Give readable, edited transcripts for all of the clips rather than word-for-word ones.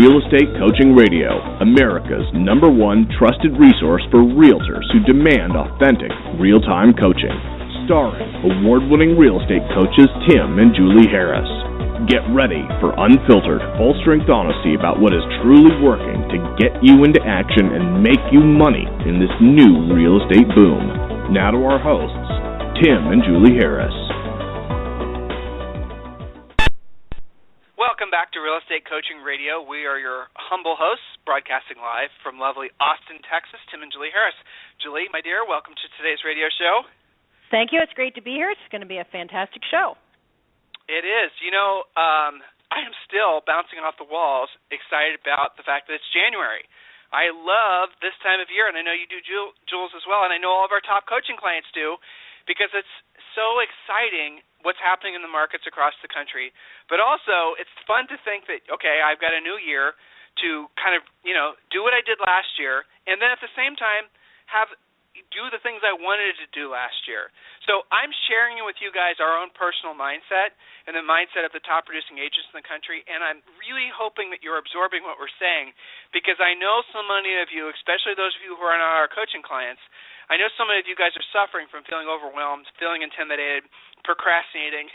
Real Estate Coaching Radio, America's #1 trusted resource for realtors who demand authentic, real-time coaching. Starring award-winning real estate coaches Tim and Julie Harris. Get ready for unfiltered, full-strength honesty about what is truly working to get you into action and make you money in this new real estate boom. Now to our hosts, Tim and Julie Harris. Welcome back to Real Estate Coaching Radio. We are your humble hosts, broadcasting live from lovely Austin, Texas, Tim and Julie Harris. Julie, my dear, welcome to today's radio show. Thank you. It's great to be here. It's going to be a fantastic show. It is. I am still bouncing off the walls, excited about the fact that it's January. I love this time of year, and I know you do, Jules, as well, and I know all of our top coaching clients do, because it's so exciting what's happening in the markets across the country. But also, it's fun to think that, okay, I've got a new year to kind of, do what I did last year, and then at the same time do the things I wanted to do last year. So I'm sharing with you guys our own personal mindset and the mindset of the top producing agents in the country, and I'm really hoping that you're absorbing what we're saying, because I know so many of you, especially those of you who are not our coaching clients, I know so many of you guys are suffering from feeling overwhelmed, feeling intimidated, procrastinating.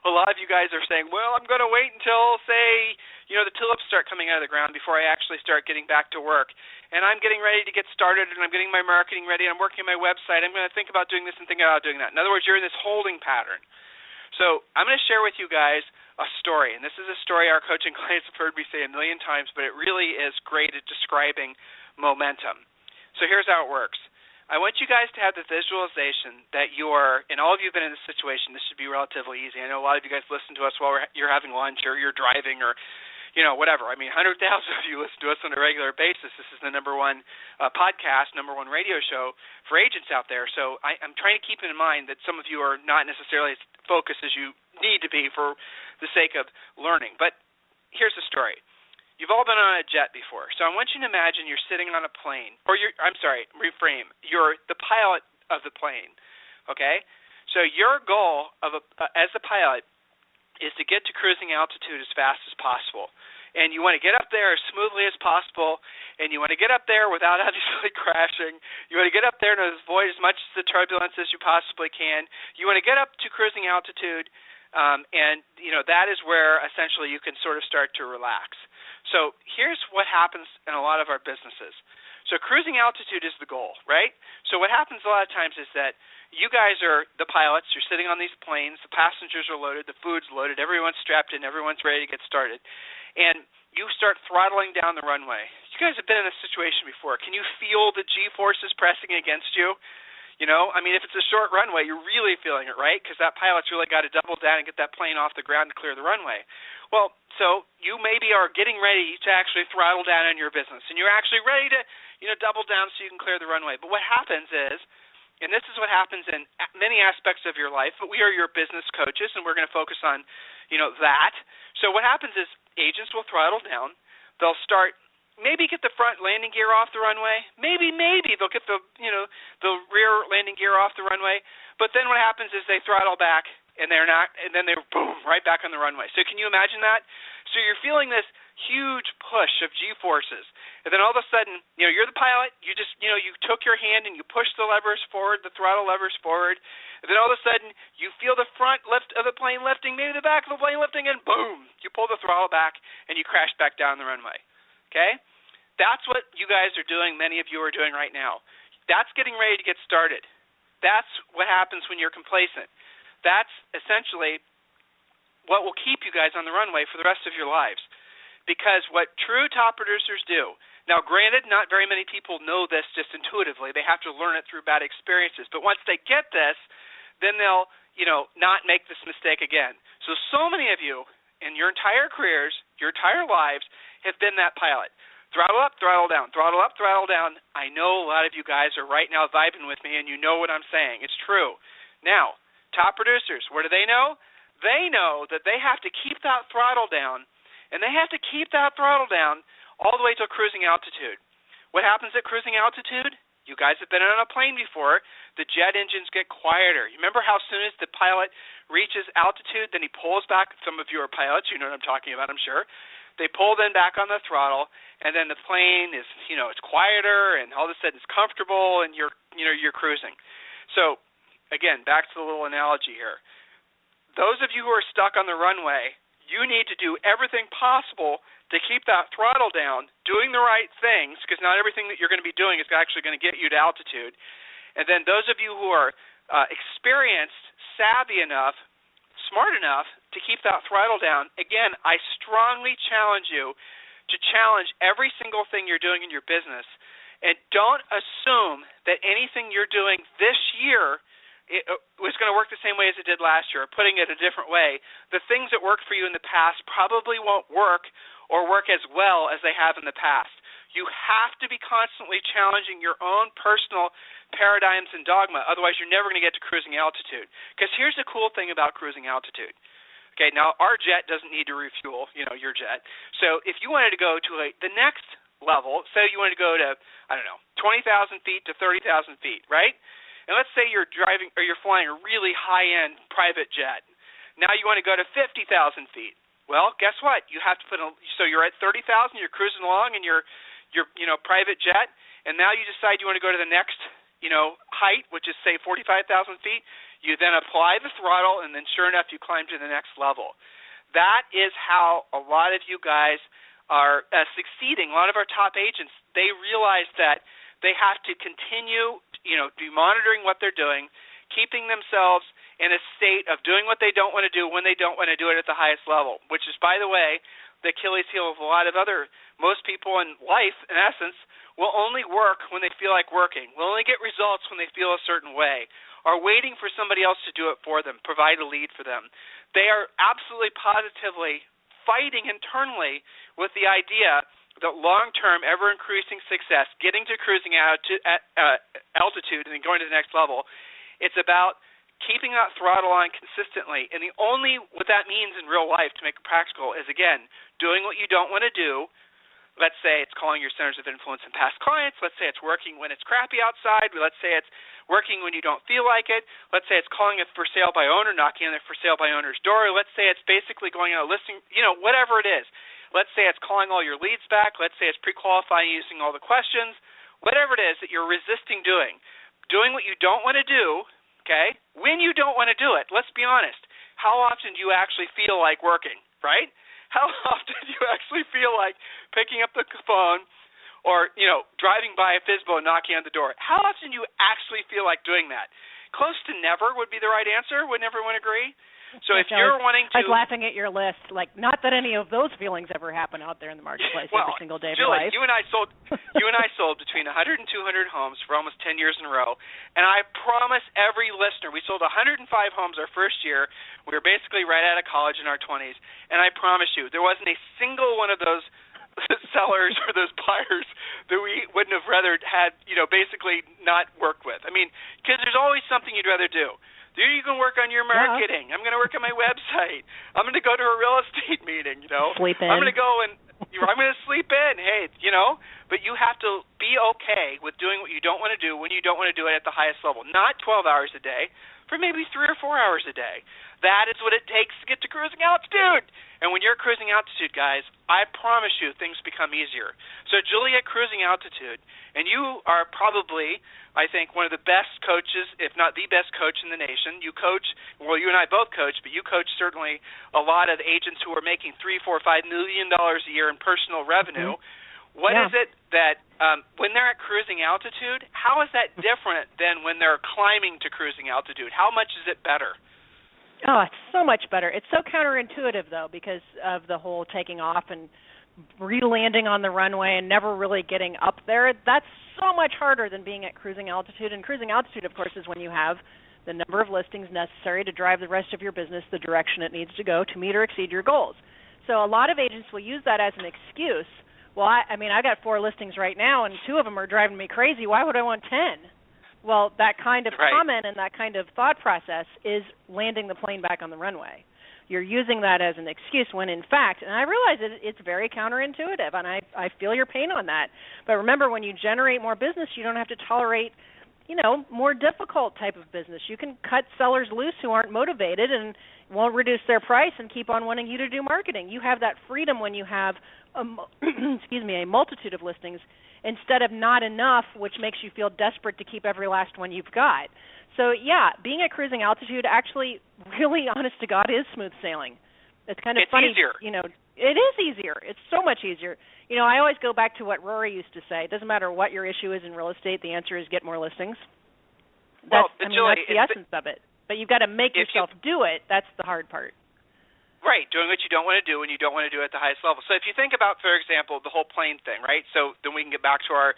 A lot of you guys are saying, well, I'm going to wait until, say, the tulips start coming out of the ground before I actually start getting back to work. And I'm getting ready to get started, and I'm getting my marketing ready, and I'm working on my website. I'm going to think about doing this and think about doing that. In other words, you're in this holding pattern. So I'm going to share with you guys a story, and this is a story our coaching clients have heard me say a million times, but it really is great at describing momentum. So here's how it works. I want you guys to have the visualization that and all of you have been in this situation, this should be relatively easy. I know a lot of you guys listen to us while you're having lunch or you're driving or, whatever. I mean, 100,000 of you listen to us on a regular basis. This is the #1 podcast, #1 radio show for agents out there. So I'm trying to keep in mind that some of you are not necessarily as focused as you need to be for the sake of learning. But here's the story. You've all been on a jet before, so I want you to imagine you're sitting on a plane, reframe. You're the pilot of the plane, okay? So your goal as the pilot is to get to cruising altitude as fast as possible, and you want to get up there as smoothly as possible, and you want to get up there without obviously crashing. You want to get up there and avoid as much of the turbulence as you possibly can. You want to get up to cruising altitude, and that is where essentially you can sort of start to relax. So here's what happens in a lot of our businesses. So cruising altitude is the goal, right? So what happens a lot of times is that you guys are the pilots. You're sitting on these planes. The passengers are loaded. The food's loaded. Everyone's strapped in. Everyone's ready to get started. And you start throttling down the runway. You guys have been in this situation before. Can you feel the G-forces pressing against you? If it's a short runway, you're really feeling it, right? Because that pilot's really got to double down and get that plane off the ground to clear the runway. Well, so you maybe are getting ready to actually throttle down on your business, and you're actually ready to, double down so you can clear the runway. But what happens is, and this is what happens in many aspects of your life, but we are your business coaches, and we're going to focus on, that. So what happens is agents will throttle down. They'll start maybe get the front landing gear off the runway. Maybe they'll get the rear landing gear off the runway. But then what happens is they throttle back, and they're not, and then they're boom right back on the runway. So can you imagine that? So you're feeling this huge push of G-forces, and then all of a sudden, you're the pilot. You just, you took your hand and you pushed the levers forward, the throttle levers forward, and then all of a sudden you feel the front lift of the plane lifting, maybe the back of the plane lifting, and boom, you pull the throttle back and you crash back down the runway. Okay? That's what you guys are doing, many of you are doing right now. That's getting ready to get started. That's what happens when you're complacent. That's essentially what will keep you guys on the runway for the rest of your lives. Because what true top producers do, now granted, not very many people know this just intuitively. They have to learn it through bad experiences. But once they get this, then they'll, not make this mistake again. So many of you in your entire careers, your entire lives, have been that pilot. Throttle up, throttle down, throttle up, throttle down. I know a lot of you guys are right now vibing with me, and you know what I'm saying. It's true. Now, top producers, what do they know? They know that they have to keep that throttle down, and they have to keep that throttle down all the way to cruising altitude. What happens at cruising altitude? You guys have been on a plane before. The jet engines get quieter. You remember how soon as the pilot reaches altitude, then he pulls back? Some of you are pilots. You know what I'm talking about, I'm sure. They pull then back on the throttle, and then the plane is, it's quieter, and all of a sudden it's comfortable, and you're cruising. So, again, back to the little analogy here. Those of you who are stuck on the runway, you need to do everything possible to keep that throttle down, doing the right things, because not everything that you're going to be doing is actually going to get you to altitude. And then those of you who are experienced, savvy enough, smart enough to keep that throttle down, again, I strongly challenge you to challenge every single thing you're doing in your business, and don't assume that anything you're doing this year was going to work the same way as it did last year. Putting it a different way, the things that worked for you in the past probably won't work or work as well as they have in the past. You have to be constantly challenging your own personal paradigms and dogma, otherwise you're never going to get to cruising altitude. Because here's the cool thing about cruising altitude. Okay, now our jet doesn't need to refuel, your jet. So if you wanted to go to the next level, say you wanted to go to, 20,000 feet to 30,000 feet, right? And let's say you're driving or you're flying a really high-end private jet. Now you want to go to 50,000 feet. Well, guess what? You have to so you're at 30,000, you're cruising along in your private jet, and now you decide you want to go to the next height, which is, say, 45,000 feet. You then apply the throttle, and then sure enough, you climb to the next level. That is how a lot of you guys are succeeding. A lot of our top agents, they realize that they have to continue, be monitoring what they're doing, keeping themselves in a state of doing what they don't want to do when they don't want to do it at the highest level, which is, by the way, the Achilles heel of a lot of most people in life, in essence, will only work when they feel like working, will only get results when they feel a certain way, are waiting for somebody else to do it for them, provide a lead for them. They are absolutely positively fighting internally with the idea that long-term, ever-increasing success, getting to cruising altitude and then going to the next level, it's about keeping that throttle on consistently. And what that means in real life, to make it practical, is, again, doing what you don't want to do. Let's say it's calling your centers of influence and past clients. Let's say it's working when it's crappy outside. Let's say it's working when you don't feel like it. Let's say it's calling a for sale by owner, knocking on the for sale by owner's door. Let's say it's basically going on a listing, whatever it is. Let's say it's calling all your leads back. Let's say it's pre-qualifying using all the questions. Whatever it is that you're resisting doing what you don't want to do, okay, when you don't want to do it, let's be honest. How often do you actually feel like working, right? How often do you actually feel like picking up the phone or, driving by a FSBO and knocking on the door? How often do you actually feel like doing that? Close to never would be the right answer. Wouldn't everyone agree? So if you're wanting to... I was laughing at your list. Not that any of those feelings ever happen out there in the marketplace every single day of your life. You and I sold between 100 and 200 homes for almost 10 years in a row. And I promise every listener, we sold 105 homes our first year. We were basically right out of college in our 20s. And I promise you, there wasn't a single one of those sellers or those buyers that we wouldn't have rather had, basically not worked with. I mean, because there's always something you'd rather do. You can work on your marketing. Yeah. I'm going to work on my website. I'm going to go to a real estate meeting, Sleep in. I'm going to go and I'm going to sleep in. Hey, but you have to be okay with doing what you don't want to do when you don't want to do it at the highest level. Not 12 hours a day, for maybe 3 or 4 hours a day. That is what it takes to get to cruising altitude. And when you're cruising altitude, guys, I promise you things become easier. So Julie, at cruising altitude, and you are probably, I think, one of the best coaches, if not the best coach in the nation. You coach, well, you and I both coach, but you coach certainly a lot of agents who are making $3, $4, $5 million a year in personal revenue. Mm-hmm. What is it that when they're at cruising altitude, how is that different than when they're climbing to cruising altitude? How much is it better? Oh, it's so much better. It's so counterintuitive, though, because of the whole taking off and re-landing on the runway and never really getting up there. That's so much harder than being at cruising altitude. And cruising altitude, of course, is when you have the number of listings necessary to drive the rest of your business the direction it needs to go to meet or exceed your goals. So a lot of agents will use that as an excuse. Well, I got 4 listings right now, and 2 of them are driving me crazy. Why would I want 10? Well, that kind of comment and that kind of thought process is landing the plane back on the runway. You're using that as an excuse when, in fact, and I realize it's very counterintuitive, and I feel your pain on that. But remember, when you generate more business, you don't have to tolerate, more difficult type of business. You can cut sellers loose who aren't motivated, and won't reduce their price and keep on wanting you to do marketing. You have that freedom when you have a multitude of listings instead of not enough, which makes you feel desperate to keep every last one you've got. So, yeah, being at cruising altitude actually, really, honest to God, is smooth sailing. It's kind of funny. It's easier. It is easier. It's so much easier. I always go back to what Rory used to say. It doesn't matter what your issue is in real estate. The answer is get more listings. That's the essence of it. But you've got to make yourself do it. That's the hard part. Right, doing what you don't want to do when you don't want to do it at the highest level. So if you think about, for example, the whole plane thing, right? So then we can get back to our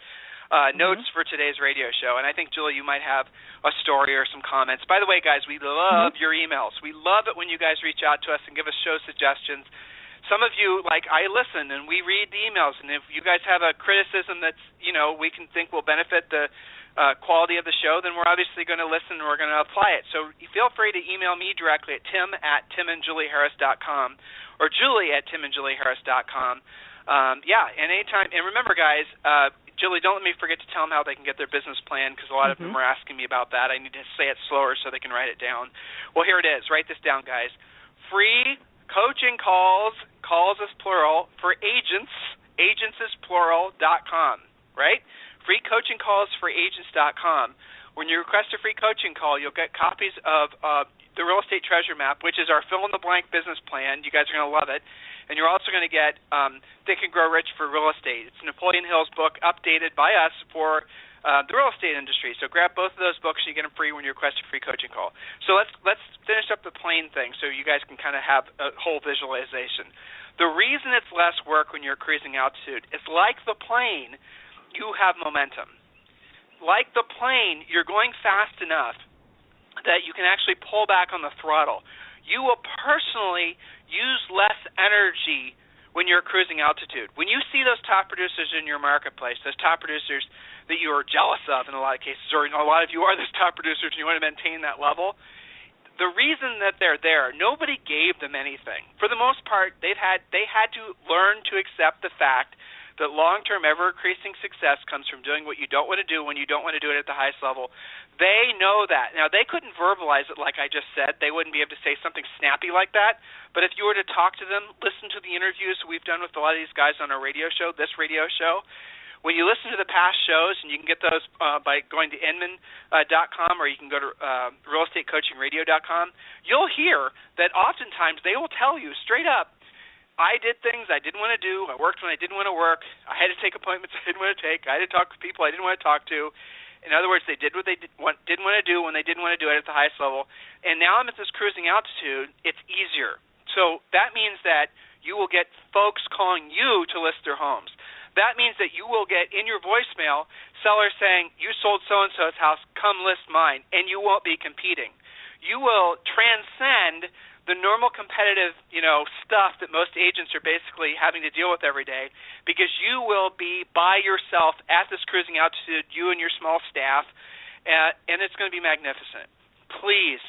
notes for today's radio show. And I think, Julie, you might have a story or some comments. By the way, guys, we love your emails. We love it when you guys reach out to us and give us show suggestions. Some of you, I listen and we read the emails. And if you guys have a criticism that's, we can think will benefit the quality of the show, then we're obviously going to listen and we're going to apply it. So feel free to email me directly at tim@timandjulieharris.com or julie@timandjulieharris.com. And anytime. And remember, guys, Julie, don't let me forget to tell them how they can get their business plan, because a lot of them are asking me about that. I need to say it slower so they can write it down. Well, here it is. Write this down, guys. Free coaching calls is plural, for agents is plural.com, right? Free coaching calls for agents.com. When you request a free coaching call, you'll get copies of the Real Estate Treasure Map, which is our fill-in-the-blank business plan. You guys are going to love it. And you're also going to get Think and Grow Rich for Real Estate. It's Napoleon Hill's book updated by us for the real estate industry. So grab both of those books and you get them free when you request a free coaching call. So let's finish up the plane thing so you guys can kind of have a whole visualization. The reason it's less work when you're cruising altitude is like the plane, you have momentum. Like the plane, you're going fast enough that you can actually pull back on the throttle. You will personally use less energy when you're cruising altitude. When you see those top producers in your marketplace, those top producers that you are jealous of in a lot of cases, or a lot of you are those top producers and you want to maintain that level, the reason that they're there, nobody gave them anything. For the most part, they had to learn to accept the fact that long-term, ever-increasing success comes from doing what you don't want to do when you don't want to do it at the highest level. They know that. Now, they couldn't verbalize it like I just said. They wouldn't be able to say something snappy like that. But if you were to talk to them, listen to the interviews we've done with a lot of these guys on our radio show, this radio show, when you listen to the past shows, and you can get those by going to Inman.com or you can go to realestatecoachingradio.com, you'll hear that oftentimes they will tell you straight up, I did things I didn't want to do. I worked when I didn't want to work. I had to take appointments I didn't want to take. I had to talk to people I didn't want to talk to. In other words, they did what they didn't want to do when they didn't want to do it at the highest level. And now I'm at this cruising altitude. It's easier. So that means that you will get folks calling you to list their homes. That means that you will get in your voicemail sellers saying, you sold so-and-so's house, come list mine, and you won't be competing. You will transcend the normal competitive, stuff that most agents are basically having to deal with every day, because you will be by yourself at this cruising altitude, you and your small staff, and it's going to be magnificent. Please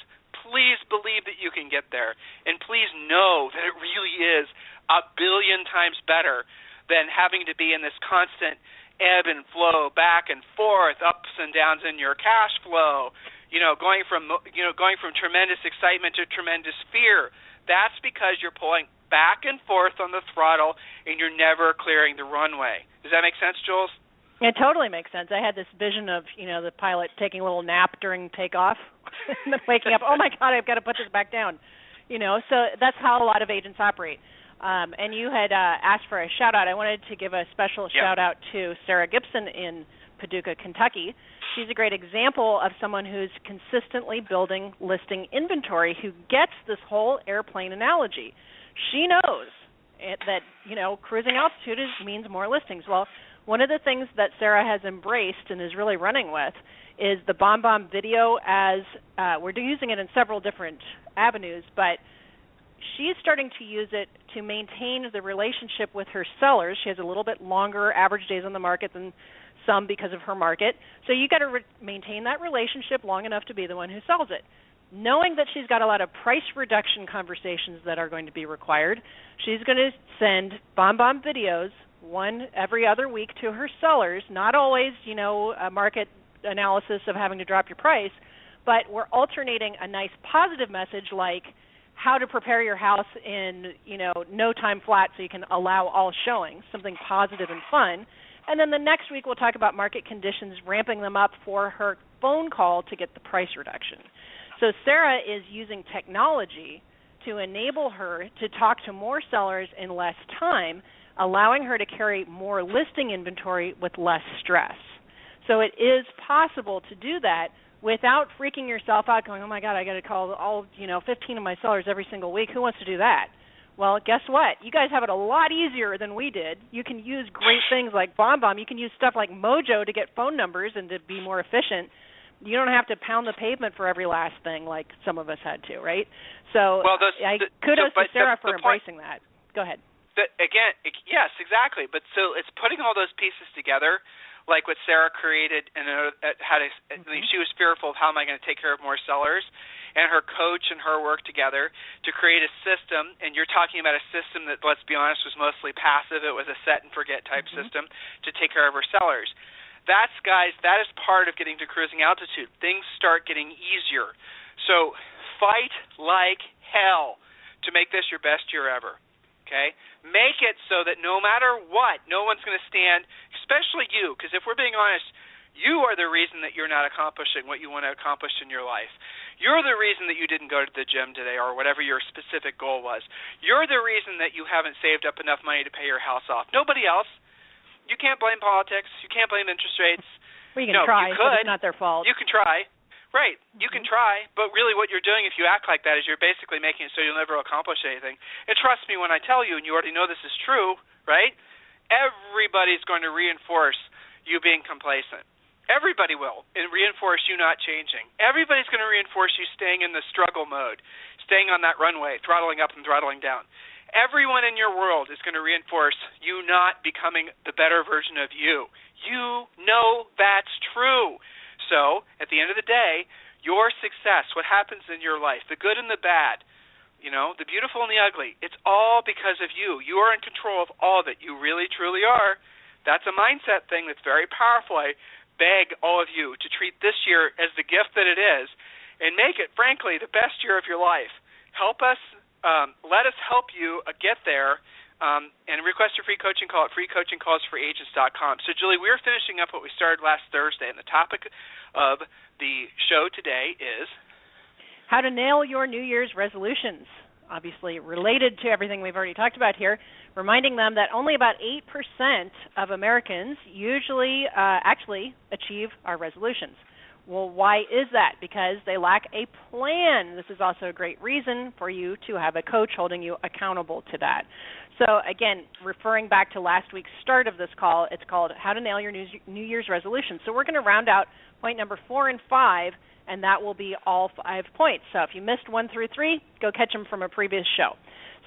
believe that you can get there, and please know that it really is a billion times better than having to be in this constant ebb and flow, back and forth, ups and downs in your cash flow, going from tremendous excitement to tremendous fear. That's because you're pulling back and forth on the throttle and you're never clearing the runway. Does that make sense, Jules? It totally makes sense. I had this vision of, the pilot taking a little nap during takeoff and then waking up, oh my God, I've got to put this back down. So that's how a lot of agents operate. And you had asked for a shout-out. I wanted to give a special shout-out to Sarah Gibson in Paducah, Kentucky. She's a great example of someone who's consistently building listing inventory, who gets this whole airplane analogy. She knows that, cruising altitude means more listings. Well, one of the things that Sarah has embraced and is really running with is the BombBomb video, as we're using it in several different avenues, but she's starting to use it to maintain the relationship with her sellers. She has a little bit longer average days on the market than some because of her market. So you got to maintain that relationship long enough to be the one who sells it. Knowing that she's got a lot of price reduction conversations that are going to be required, she's going to send BombBomb videos one every other week to her sellers, not always, a market analysis of having to drop your price, but we're alternating a nice positive message like, how to prepare your house in, no time flat so you can allow all showings, something positive and fun. And then the next week we'll talk about market conditions, ramping them up for her phone call to get the price reduction. So Sarah is using technology to enable her to talk to more sellers in less time, allowing her to carry more listing inventory with less stress. So it is possible to do that without freaking yourself out, going, oh my God, I got to call all 15 of my sellers every single week. Who wants to do that? Well, guess what? You guys have it a lot easier than we did. You can use great things like BombBomb. You can use stuff like Mojo to get phone numbers and to be more efficient. You don't have to pound the pavement for every last thing like some of us had to, right? So kudos to Sarah for embracing that. Go ahead. Yes, exactly. But so it's putting all those pieces together, like what Sarah created, and she was fearful of how am I going to take care of more sellers, and her coach and her work together to create a system. And you're talking about a system that, let's be honest, was mostly passive. It was a set and forget type system to take care of her sellers. That is part of getting to cruising altitude. Things start getting easier. So fight like hell to make this your best year ever. Okay? Make it so that no matter what, no one's going to stand, especially you, because if we're being honest, you are the reason that you're not accomplishing what you want to accomplish in your life. You're the reason that you didn't go to the gym today or whatever your specific goal was. You're the reason that you haven't saved up enough money to pay your house off. Nobody else. You can't blame politics. You can't blame interest rates. Well, you can try, but it's not their fault. You can try. Right. You can try, but really what you're doing if you act like that is you're basically making it so you'll never accomplish anything. And trust me when I tell you, and you already know this is true, right? Everybody's going to reinforce you being complacent. Everybody will, and reinforce you not changing. Everybody's going to reinforce you staying in the struggle mode, staying on that runway, throttling up and throttling down. Everyone in your world is going to reinforce you not becoming the better version of you. You know that's true. So, at the end of the day, your success, what happens in your life, the good and the bad, the beautiful and the ugly, it's all because of you. You are in control of all of it. You really, truly are. That's a mindset thing that's very powerful. I beg all of you to treat this year as the gift that it is and make it, frankly, the best year of your life. Help us, let us help you get there. And request a free coaching call at freecoachingcallsforagents.com. So, Julie, we're finishing up what we started last Thursday, and the topic of the show today is how to nail your New Year's resolutions, obviously related to everything we've already talked about here, reminding them that only about 8% of Americans usually actually achieve our resolutions. Well, why is that? Because they lack a plan. This is also a great reason for you to have a coach holding you accountable to that. So, again, referring back to last week's start of this call, it's called How to Nail Your New Year's Resolution. So we're going to round out point number 4 and 5, and that will be all 5 points. So if you missed 1 through 3, go catch them from a previous show.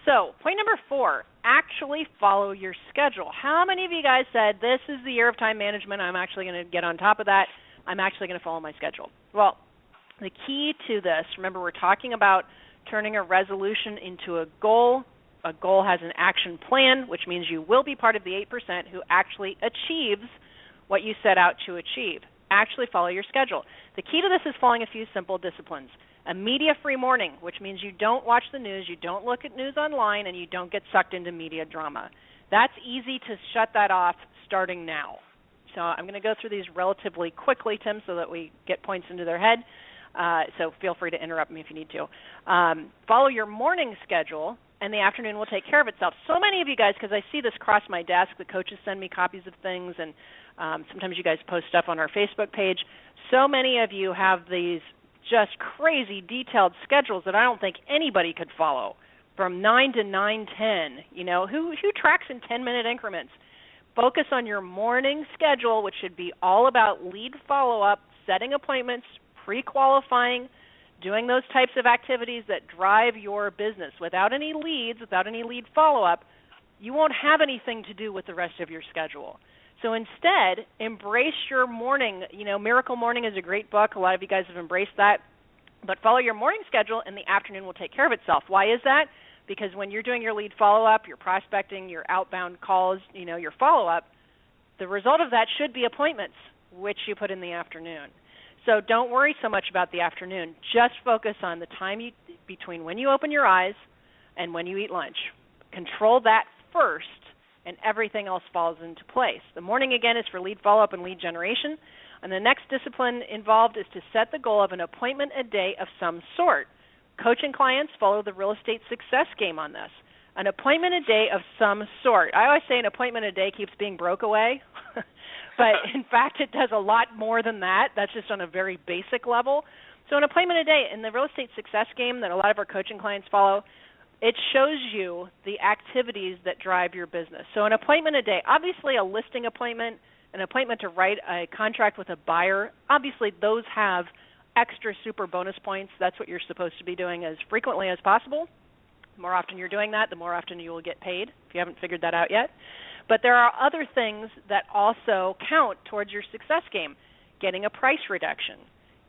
So point number 4, actually follow your schedule. How many of you guys said, this is the year of time management, I'm actually going to get on top of that, I'm actually going to follow my schedule? Well, the key to this, remember we're talking about turning a resolution into a goal. A goal has an action plan, which means you will be part of the 8% who actually achieves what you set out to achieve. Actually follow your schedule. The key to this is following a few simple disciplines. A media-free morning, which means you don't watch the news, you don't look at news online, and you don't get sucked into media drama. That's easy to shut that off starting now. So I'm going to go through these relatively quickly, Tim, so that we get points into their head. So feel free to interrupt me if you need to. Follow your morning schedule, and the afternoon will take care of itself. So many of you guys, because I see this cross my desk, the coaches send me copies of things, and sometimes you guys post stuff on our Facebook page. So many of you have these just crazy detailed schedules that I don't think anybody could follow, from 9 to 9:10. Who tracks in 10-minute increments? Focus on your morning schedule, which should be all about lead follow-up, setting appointments, pre-qualifying, doing those types of activities that drive your business. Without any leads, without any lead follow-up, you won't have anything to do with the rest of your schedule. So instead, embrace your morning. Miracle Morning is a great book. A lot of you guys have embraced that. But follow your morning schedule, and the afternoon will take care of itself. Why is that? Because when you're doing your lead follow-up, your prospecting, your outbound calls, your follow-up, the result of that should be appointments, which you put in the afternoon. So don't worry so much about the afternoon. Just focus on the time between when you open your eyes and when you eat lunch. Control that first, and everything else falls into place. The morning, again, is for lead follow-up and lead generation. And the next discipline involved is to set the goal of an appointment a day of some sort. Coaching clients follow the real estate success game on this. An appointment a day of some sort. I always say an appointment a day keeps being broke away. But, in fact, it does a lot more than that. That's just on a very basic level. So an appointment a day in the real estate success game that a lot of our coaching clients follow, it shows you the activities that drive your business. So an appointment a day, obviously a listing appointment, an appointment to write a contract with a buyer, obviously those have extra super bonus points. That's what you're supposed to be doing as frequently as possible. The more often you're doing that, the more often you will get paid, if you haven't figured that out yet. But there are other things that also count towards your success game. Getting a price reduction,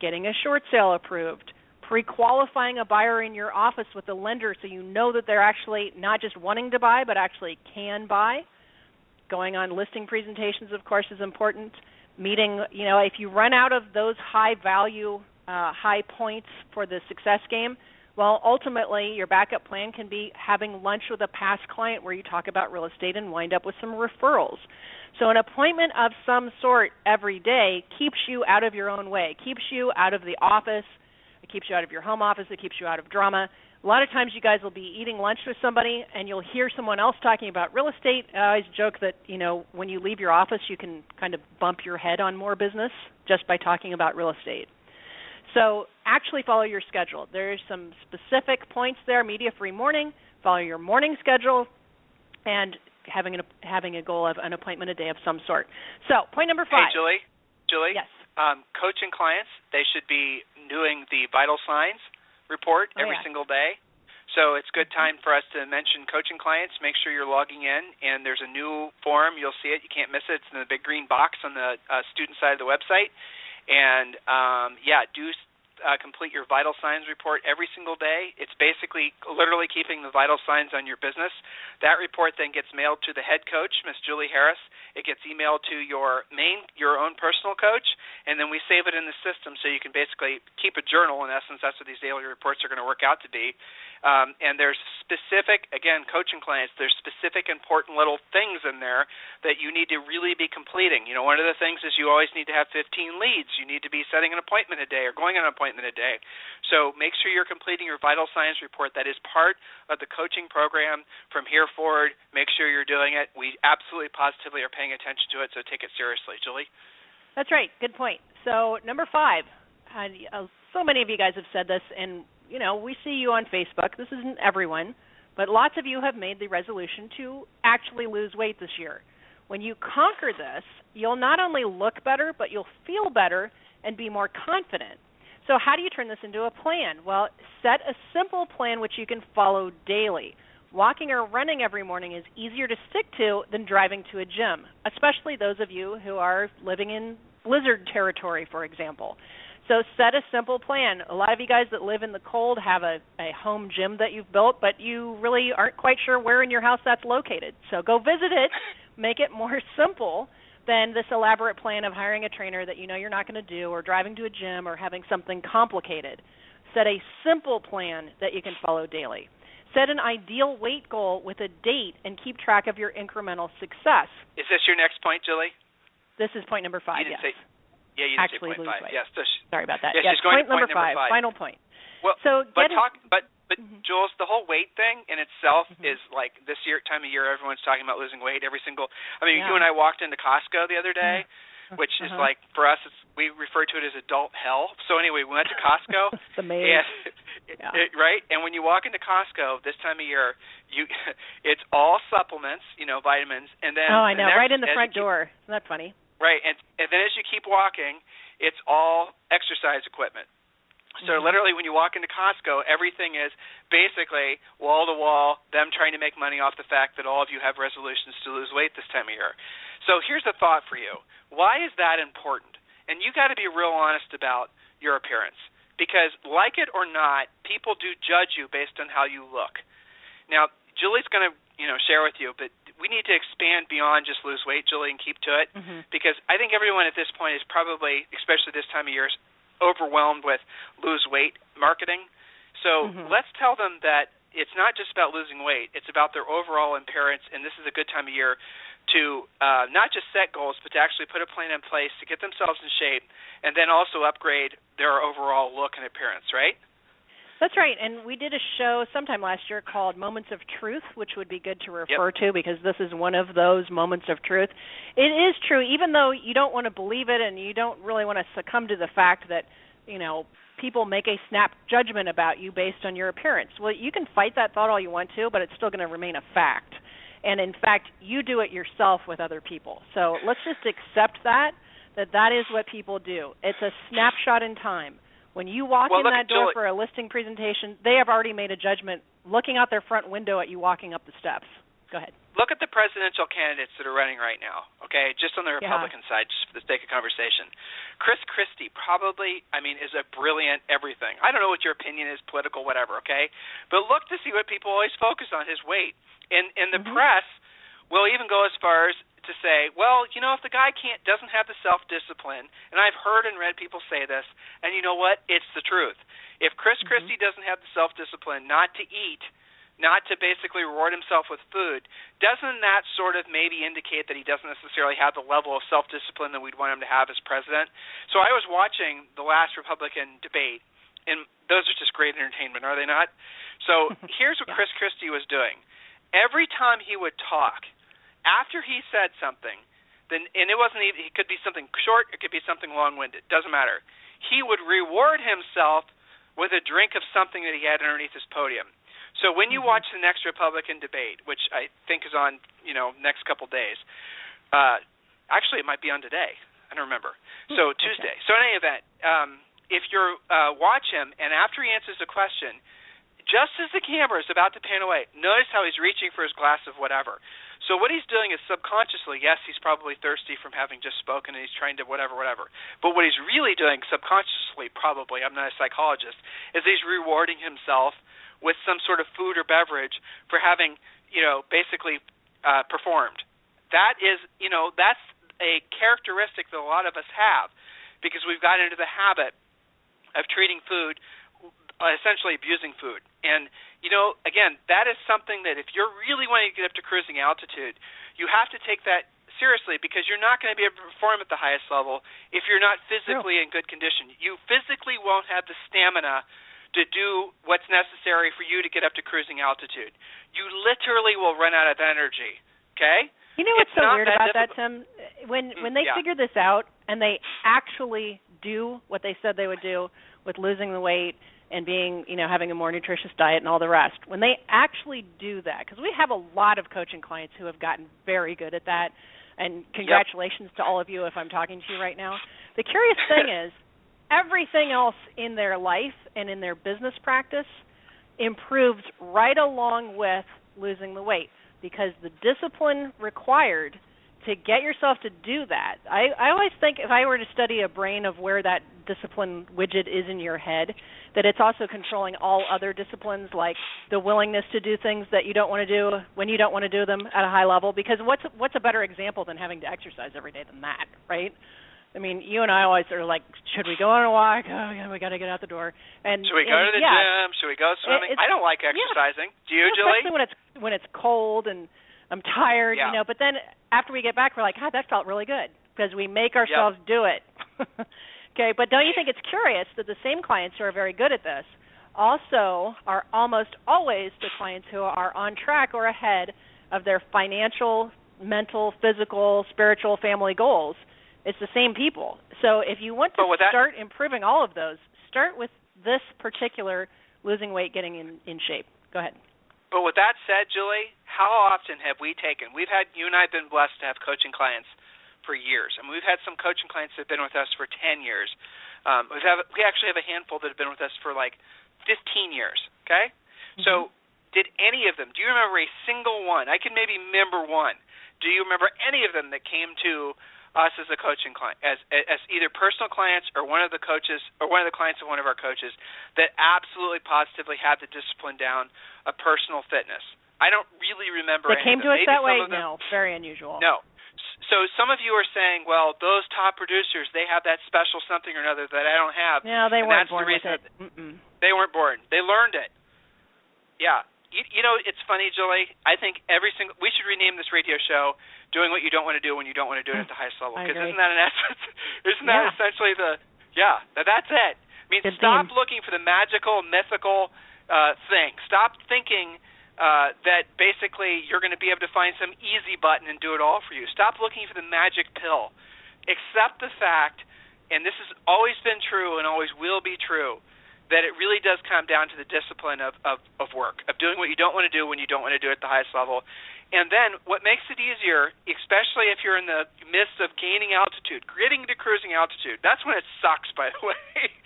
getting a short sale approved, pre-qualifying a buyer in your office with a lender so you know that they're actually not just wanting to buy but actually can buy. Going on listing presentations, of course, is important. Meeting, if you run out of those high value, high points for the success game, well, ultimately, your backup plan can be having lunch with a past client where you talk about real estate and wind up with some referrals. So an appointment of some sort every day keeps you out of your own way, keeps you out of the office, it keeps you out of your home office, it keeps you out of drama. A lot of times you guys will be eating lunch with somebody and you'll hear someone else talking about real estate. I always joke that, when you leave your office, you can kind of bump your head on more business just by talking about real estate. So actually follow your schedule. There's some specific points there, media-free morning, follow your morning schedule, and having a goal of an appointment a day of some sort. So point number 5. Hey, Julie? Yes. Coaching clients, they should be doing the vital signs report every single day. So it's a good time for us to mention coaching clients. Make sure you're logging in, and there's a new form. You'll see it. You can't miss it. It's in the big green box on the student side of the website. And, complete your vital signs report every single day. It's basically literally keeping the vital signs on your business. That report then gets mailed to the head coach, Miss Julie Harris. It gets emailed to your own personal coach, and then we save it in the system so you can basically keep a journal. In essence, that's what these daily reports are going to work out to be. And there's specific, again, coaching clients, there's specific important little things in there that you need to really be completing. One of the things is you always need to have 15 leads. You need to be setting an appointment a day or going on an appointment a day. So make sure you're completing your vital signs report. That is part of the coaching program from here forward. Make sure you're doing it. We absolutely positively are paying attention to it, so take it seriously. Julie? That's right. Good point. So number 5, so many of you guys have said this, and we see you on Facebook. This isn't everyone, but lots of you have made the resolution to actually lose weight this year. When you conquer this, you'll not only look better, but you'll feel better and be more confident. So how do you turn this into a plan? Well, set a simple plan which you can follow daily. Walking or running every morning is easier to stick to than driving to a gym, especially those of you who are living in blizzard territory, for example. So set a simple plan. A lot of you guys that live in the cold have a home gym that you've built, but you really aren't quite sure where in your house that's located. So go visit it. Make it more simple than this elaborate plan of hiring a trainer that you're not going to do, or driving to a gym, or having something complicated. Set a simple plan that you can follow daily. Set an ideal weight goal with a date and keep track of your incremental success. Is this your next point, Julie? This is point number 5, yes. You didn't actually say point 5. Weight. Yes. Sorry about that. Yes, yes, point number 5, final point. Well, so Jules, the whole weight thing in itself is like this time of year, everyone's talking about losing weight. You and I walked into Costco the other day, which is like, for us, we refer to it as adult hell. So anyway, we went to Costco. The maze. Right? And when you walk into Costco this time of year, it's all supplements, vitamins, and then I know, right in the front door. Isn't that funny? Right, and then as you keep walking, it's all exercise equipment. So literally when you walk into Costco, everything is basically wall-to-wall, them trying to make money off the fact that all of you have resolutions to lose weight this time of year. So here's a thought for you. Why is that important? And you got to be real honest about your appearance, because like it or not, people do judge you based on how you look. Now, Julie's going to share with you, but we need to expand beyond just lose weight, Julie, and keep to it, because I think everyone at this point is probably, especially this time of year, overwhelmed with lose weight marketing. So let's tell them that it's not just about losing weight. It's about their overall appearance, and this is a good time of year to not just set goals, but to actually put a plan in place to get themselves in shape and then also upgrade their overall look and appearance, right? That's right, and we did a show sometime last year called Moments of Truth, which would be good to refer to because this is one of those moments of truth. It is true, even though you don't want to believe it and you don't really want to succumb to the fact that, people make a snap judgment about you based on your appearance. Well, you can fight that thought all you want to, but it's still going to remain a fact. And, in fact, you do it yourself with other people. So let's just accept that is what people do. It's a snapshot in time. When you walk in that door for a listing presentation, they have already made a judgment looking out their front window at you walking up the steps. Go ahead. Look at the presidential candidates that are running right now, okay, just on the Republican side, just for the sake of conversation. Chris Christie probably, is a brilliant everything. I don't know what your opinion is, political, whatever, okay? But look to see what people always focus on, his weight. And the press will even go as far as to say, well, if the guy doesn't have the self-discipline, and I've heard and read people say this, and you know what? It's the truth. If Chris Christie doesn't have the self-discipline not to eat, not to basically reward himself with food, doesn't that sort of maybe indicate that he doesn't necessarily have the level of self-discipline that we'd want him to have as president? So I was watching the last Republican debate, and those are just great entertainment, are they not? So here's what Chris Christie was doing. Every time he would talk, after he said something, and it wasn't even, it could be something short, it could be something long-winded, doesn't matter. He would reward himself with a drink of something that he had underneath his podium. So when you watch the next Republican debate, which I think is on, next couple days, actually it might be on today. I don't remember. So Tuesday. So in any event, if you watch him, and after he answers a question, just as the camera is about to pan away, notice how he's reaching for his glass of whatever. So what he's doing is subconsciously, yes, he's probably thirsty from having just spoken and he's trying to whatever. But what he's really doing subconsciously, probably, I'm not a psychologist, is he's rewarding himself with some sort of food or beverage for having, basically performed. That is, that's a characteristic that a lot of us have because we've got into the habit of treating food, essentially abusing food. And, again, that is something that if you're really wanting to get up to cruising altitude, you have to take that seriously because you're not going to be able to perform at the highest level if you're not physically in good condition. You physically won't have the stamina to do what's necessary for you to get up to cruising altitude. You literally will run out of energy, okay? You know what's so weird about that, Tim? When they figure this out and they actually do what they said they would do with losing the weight and being, having a more nutritious diet and all the rest, when they actually do that, because we have a lot of coaching clients who have gotten very good at that, and congratulations to all of you if I'm talking to you right now. The curious thing is, everything else in their life and in their business practice improves right along with losing the weight because the discipline required to get yourself to do that. I always think if I were to study a brain of where that discipline widget is in your head, that it's also controlling all other disciplines like the willingness to do things that you don't want to do when you don't want to do them at a high level because what's a better example than having to exercise every day than that, right? I mean, you and I always are like, should we go on a walk? Oh, yeah, we got to get out the door. And should we go to the gym? Should we go swimming? I don't like exercising. Do you, Julie? Especially when it's cold and I'm tired, But then after we get back, we're like, God, that felt really good because we make ourselves do it. Okay, but don't you think it's curious that the same clients who are very good at this also are almost always the clients who are on track or ahead of their financial, mental, physical, spiritual, family goals? It's the same people. So if you want to start improving all of those, start with this particular losing weight, getting in shape. Go ahead. But with that said, Julie, how often have we taken? You and I have been blessed to have coaching clients for years. I mean, we've had some coaching clients that have been with us for 10 years. We actually have a handful that have been with us for like 15 years, okay? So did any of them, do you remember a single one? I can maybe remember one. Do you remember any of them that came to us as a coaching client, as either personal clients or one of the coaches or one of the clients of one of our coaches that absolutely positively had the discipline down of personal fitness? I don't really remember any of them. They came to us that way? No, very unusual. No. So some of you are saying, well, those top producers, they have that special something or another that I don't have. No, they weren't born with it. They weren't born. They learned it. Yeah. You know, it's funny, Julie. I think we should rename this radio show "Doing What You Don't Want to Do When You Don't Want to Do It at the Highest Level." Because isn't that an essence? Isn't that essentially that's it. I mean, stop looking for the magical, mythical thing. Stop thinking that basically you're going to be able to find some easy button and do it all for you. Stop looking for the magic pill. Accept the fact, and this has always been true and always will be true, that it really does come down to the discipline of work, of doing what you don't want to do when you don't want to do it at the highest level. And then what makes it easier, especially if you're in the midst of gaining altitude, getting to cruising altitude, that's when it sucks, by the way.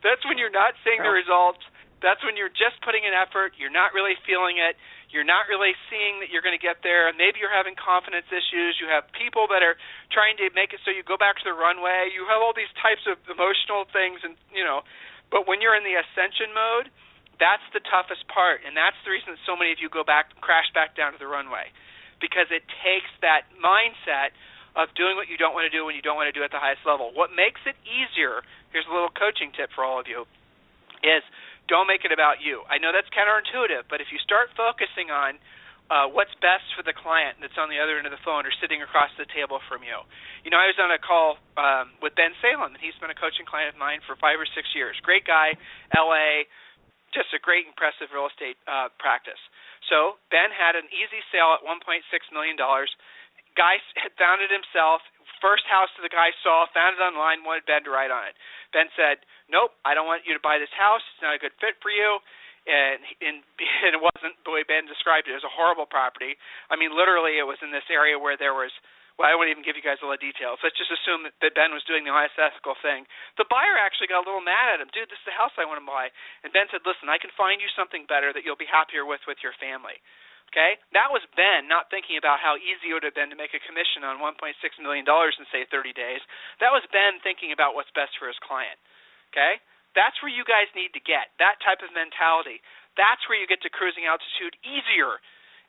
That's when you're not seeing the results. That's when you're just putting in effort. You're not really feeling it. You're not really seeing that you're going to get there. Maybe you're having confidence issues. You have people that are trying to make it so you go back to the runway. You have all these types of emotional things, and but when you're in the ascension mode, that's the toughest part, and that's the reason that so many of you crash back down to the runway, because it takes that mindset of doing what you don't want to do when you don't want to do it at the highest level. What makes it easier, here's a little coaching tip for all of you, is don't make it about you. I know that's counterintuitive, but if you start focusing on what's best for the client that's on the other end of the phone or sitting across the table from you. I was on a call with Ben Salem, and he's been a coaching client of mine for 5 or 6 years. Great guy, L.A., just a great, impressive real estate practice. So Ben had an easy sale at $1.6 million. Guy had found it himself. First house the guy saw, found it online, wanted Ben to write on it. Ben said, nope, I don't want you to buy this house. It's not a good fit for you. And it wasn't the way Ben described it. It was a horrible property. I mean, literally, it was in this area where there was, well, I won't even give you guys all the details. Let's just assume that Ben was doing the highest ethical thing. The buyer actually got a little mad at him. Dude, this is the house I want to buy. And Ben said, listen, I can find you something better that you'll be happier with your family. Okay? That was Ben not thinking about how easy it would have been to make a commission on $1.6 million in, say, 30 days. That was Ben thinking about what's best for his client. Okay? That's where you guys need to get, that type of mentality. That's where you get to cruising altitude easier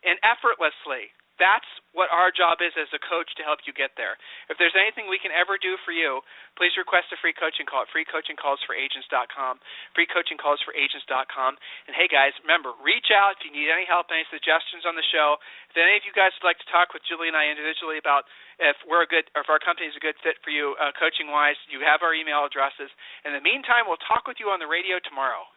and effortlessly. That's what our job is as a coach to help you get there. If there's anything we can ever do for you, please request a free coaching call at freecoachingcallsforagents.com, freecoachingcallsforagents.com. And hey, guys, remember, reach out if you need any help, any suggestions on the show. If any of you guys would like to talk with Julie and I individually about if our company is a good fit for you coaching-wise, you have our email addresses. In the meantime, we'll talk with you on the radio tomorrow.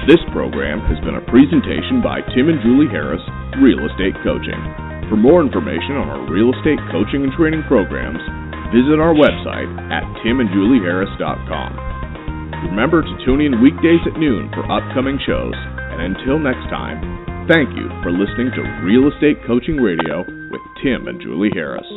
This program has been a presentation by Tim and Julie Harris, Real Estate Coaching. For more information on our real estate coaching and training programs, visit our website at timandjulieharris.com. Remember to tune in weekdays at noon for upcoming shows. And until next time, thank you for listening to Real Estate Coaching Radio with Tim and Julie Harris.